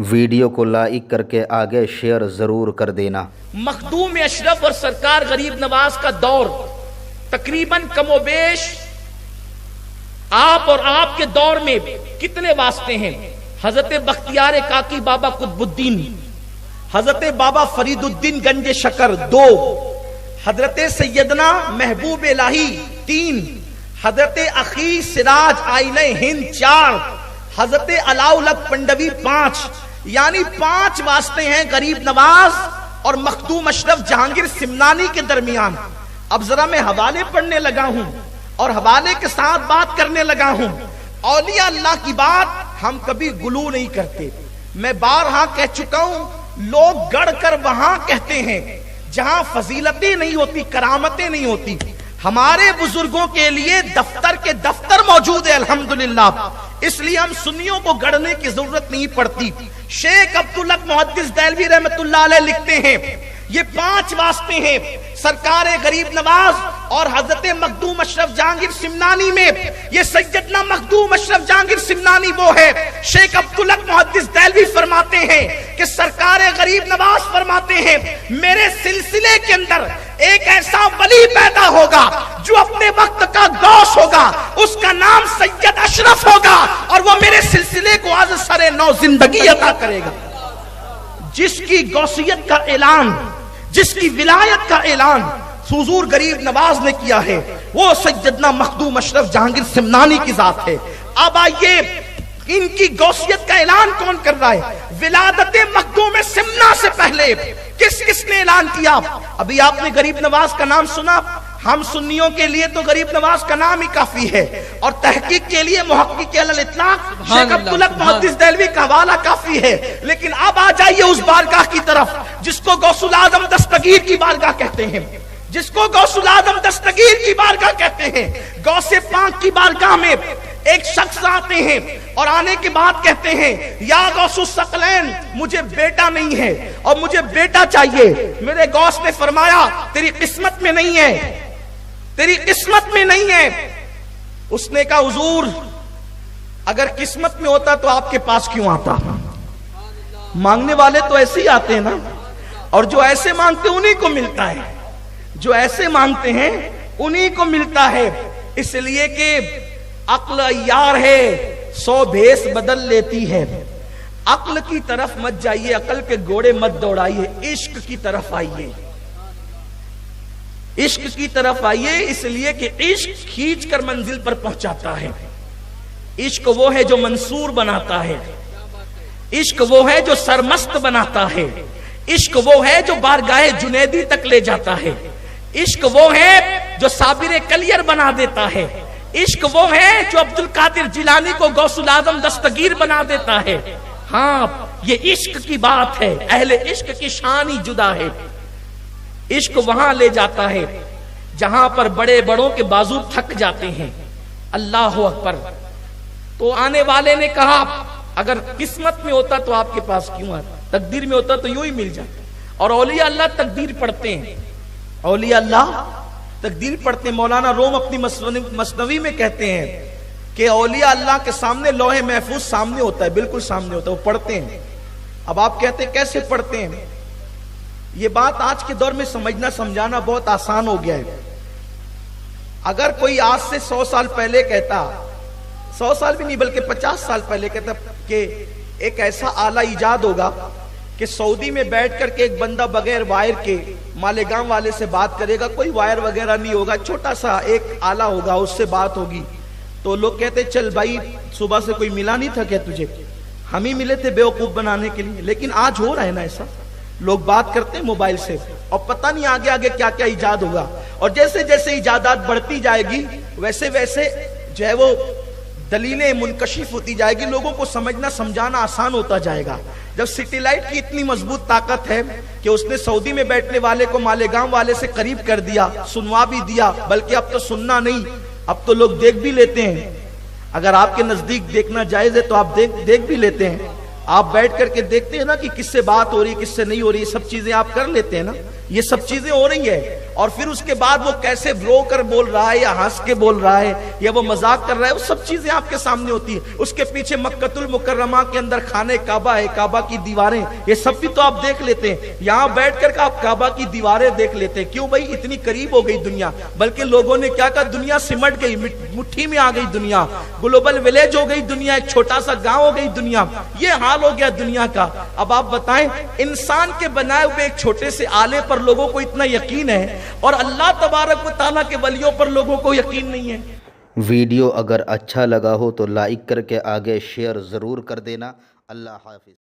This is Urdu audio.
ویڈیو کو لائک کر کے آگے شیئر ضرور کر دینا۔ مخدوم اشرف اور سرکار غریب نواز کا دور تقریباً کم و بیش آپ اور آپ کے دور میں کتنے واسطے ہیں؟ حضرت بختیار کاکی بابا قطب الدین، حضرت بابا فرید الدین گنج شکر 2، حضرت سیدنا محبوب الہی 3، حضرت اخی سراج آئینہ ہند 4، حضرت علاؤلق پنڈوی 5، یعنی 5 واسطے ہیں غریب نواز اور مخدوم اشرف جہانگیر سمنانی کے درمیان۔ اب ذرا میں حوالے پڑھنے لگا ہوں اور حوالے کے ساتھ بات کرنے لگا ہوں۔ اولیاء اللہ کی بات ہم کبھی غلو نہیں کرتے، میں بارہا کہہ چکا ہوں، لوگ گڑ کر وہاں کہتے ہیں جہاں فضیلتیں نہیں ہوتی، کرامتیں نہیں ہوتی۔ ہمارے بزرگوں کے لیے دفتر کے دفتر موجود ہے الحمدللہ، اس لیے ہم سنیوں کو گڑنے کی ضرورت نہیں پڑتی۔ شیخ عبدالحق محدث دہلوی رحمۃ اللہ علیہ لکھتے ہیں یہ 5 واسطے ہیں سرکار غریب نواز اور حضرت مخدوم اشرف جہانگیر سمنانی میں۔ یہ سیدنا مخدوم اشرف جہانگیر سمنانی وہ ہے، شیخ عبدالحق محدث دہلوی فرماتے ہیں کہ سرکار غریب نواز فرماتے ہیں میرے سلسلے کے اندر ایک ایسا ولی پیدا ہوگا جو اپنے وقت کا غوث ہوگا، اس کا نام سید اشرف ہوگا اور وہ میرے سلسلے کو آج سر نو زندگی عطا کرے گا۔ جس کی غوثیت کا اعلان، جس کی ولایت کا اعلان حضور غریب نواز نے کیا ہے، وہ سیدنا مخدوم اشرف جہانگیر سمنانی کی ذات ہے۔ اب آئیے ان کی غوثیت کا اعلان کون کر رہا ہے؟ ولادت مخدوم سمنا سے پہلے کس نے اعلان کیا؟ ابھی آپ نے غریب نواز کا نام سنا، ہم سنیوں کے لیے تو غریب نواز کا نام ہی کافی ہے، اور تحقیق کے لیے محقق علی الاطلاق شیخ عبدالحق محدث دہلوی کا حوالہ کافی ہے۔ لیکن اب آ جائیے اس بارگاہ کی طرف جس کو غوث العظم دستگیر کی بارگاہ کہتے ہیں، جس کو غوث العظم دستگیر کی بارگاہ کہتے ہیں۔ غوث پاک کی بارگاہ میں ایک شخص آتے ہیں اور آنے کے بعد کہتے ہیں یا غوث الثقلین مجھے بیٹا نہیں ہے اور مجھے بیٹا چاہیے۔ میرے غوث نے فرمایا تیری قسمت میں نہیں ہے، تیری قسمت میں نہیں ہے۔ اس نے کہا حضور اگر قسمت میں ہوتا تو آپ کے پاس کیوں آتا؟ مانگنے والے تو ایسے ہی آتے ہیں نا، اور جو ایسے مانگتے ہیں انہی کو ملتا ہے، جو ایسے مانگتے ہیں انہی کو ملتا ہے۔ اس لیے کہ عقل عیار ہے 100 بھیس بدل لیتی ہے۔ عقل کی طرف مت جائیے، عقل کے گھوڑے مت دوڑائیے، عشق کی طرف آئیے، عشق کی طرف آئیے، اس لیے کہ عشق کھینچ کر منزل پر پہنچاتا ہے۔ عشق وہ ہے جو منصور بناتا ہے، عشق وہ ہے جو سرمست بناتا ہے، عشق وہ ہے جو بارگاہ جنیدی تک لے جاتا ہے، عشق وہ ہے جو صابر کلیر بنا دیتا ہے، عشق وہ ہے جو عبد القادر جیلانی کو غوث العظم دستگیر بنا دیتا ہے۔ ہاں یہ عشق کی بات ہے، اہل عشق کی شان ہی جدا ہے۔ عشق وہاں لے جاتا ہے جہاں پر بڑے بڑوں کے بازو تھک جاتے ہیں۔ اللہ اکبر۔ تو آنے والے نے کہا اگر قسمت میں ہوتا تو آپ کے پاس کیوں آتا، تقدیر میں ہوتا تو یوں ہی مل جاتا۔ اور اولیاء اللہ تقدیر پڑھتے ہیں، اولیاء اللہ تقدیر پڑھتے ہیں۔ مولانا روم اپنی مثنوی میں کہتے ہیں کہ اولیاء اللہ کے سامنے لوح محفوظ سامنے ہوتا ہے، بالکل سامنے ہوتا ہے، وہ پڑھتے ہیں۔ اب آپ کہتے ہیں کیسے پڑھتے ہیں؟ یہ بات آج کے دور میں سمجھنا سمجھانا بہت آسان ہو گیا ہے۔ اگر کوئی آج سے 100 سال پہلے کہتا، 100 سال بھی نہیں بلکہ 50 سال پہلے کہتا کہ ایک ایسا آلہ ایجاد ہوگا کہ سعودی میں بیٹھ کر کے ایک بندہ بغیر وائر کے مالیگاؤں والے سے بات کرے گا، کوئی وائر وغیرہ نہیں ہوگا، چھوٹا سا ایک آلہ ہوگا، اس سے بات ہوگی، تو لوگ کہتے چل بھائی صبح سے کوئی ملا نہیں تھا کیا تجھے؟ ہم ہی ملے تھے بیوقوف بنانے کے لیے۔ لیکن آج ہو رہا ہے نا ایسا، لوگ بات کرتے ہیں موبائل سے اور پتہ نہیں آگے آگے کیا کیا ایجاد ہوگا، اور جیسے جیسے ایجادات بڑھتی جائے گی ویسے ویسے جو ہے وہ دلیلیں منکشف ہوتی جائے گی، لوگوں کو سمجھنا سمجھانا آسان ہوتا جائے گا۔ جب سیٹیلائٹ کی اتنی مضبوط طاقت ہے کہ اس نے سعودی میں بیٹھنے والے کو مالیگاؤں والے سے قریب کر دیا، سنوا بھی دیا، بلکہ اب تو سننا نہیں، اب تو لوگ دیکھ بھی لیتے ہیں۔ اگر آپ کے نزدیک دیکھنا جائز ہے تو آپ دیکھ بھی لیتے ہیں، آپ بیٹھ کر کے دیکھتے ہیں نا کہ کس سے بات ہو رہی ہے کس سے نہیں ہو رہی، یہ سب چیزیں آپ کر لیتے ہیں نا، یہ سب چیزیں ہو رہی ہے۔ اور پھر اس کے بعد وہ کیسے رو کر بول رہا ہے یا ہنس کے بول رہا ہے یا وہ مذاق کر رہا ہے، وہ سب چیزیں آپ کے سامنے ہوتی ہیں. اس کے پیچھے مکۃ المکرمہ کے اندر خانہ کعبہ ہے، کعبہ کی دیواریں، یہ سب بھی تو آپ دیکھ لیتے ہیں. یہاں بیٹھ کر آپ کعبہ کی دیواریں دیکھ لیتے ہیں. کیوں بھائی؟ اتنی قریب ہو گئی دنیا. بلکہ لوگوں نے کیا کہا، دنیا سمٹ گئی، مٹھی میں آ گئی دنیا، گلوبل ولیج ہو گئی دنیا، ایک چھوٹا سا گاؤں ہو گئی دنیا. یہ حال ہو گیا دنیا کا. اب آپ بتائیں، انسان کے بنائے ہوئے ایک چھوٹے سے آلے پر لوگوں کو اتنا یقین ہے اور اللہ تبارک و تعالیٰ کے ولیوں پر لوگوں کو یقین نہیں ہے. ویڈیو اگر اچھا لگا ہو تو لائک کر کے آگے شیئر ضرور کر دینا. اللہ حافظ.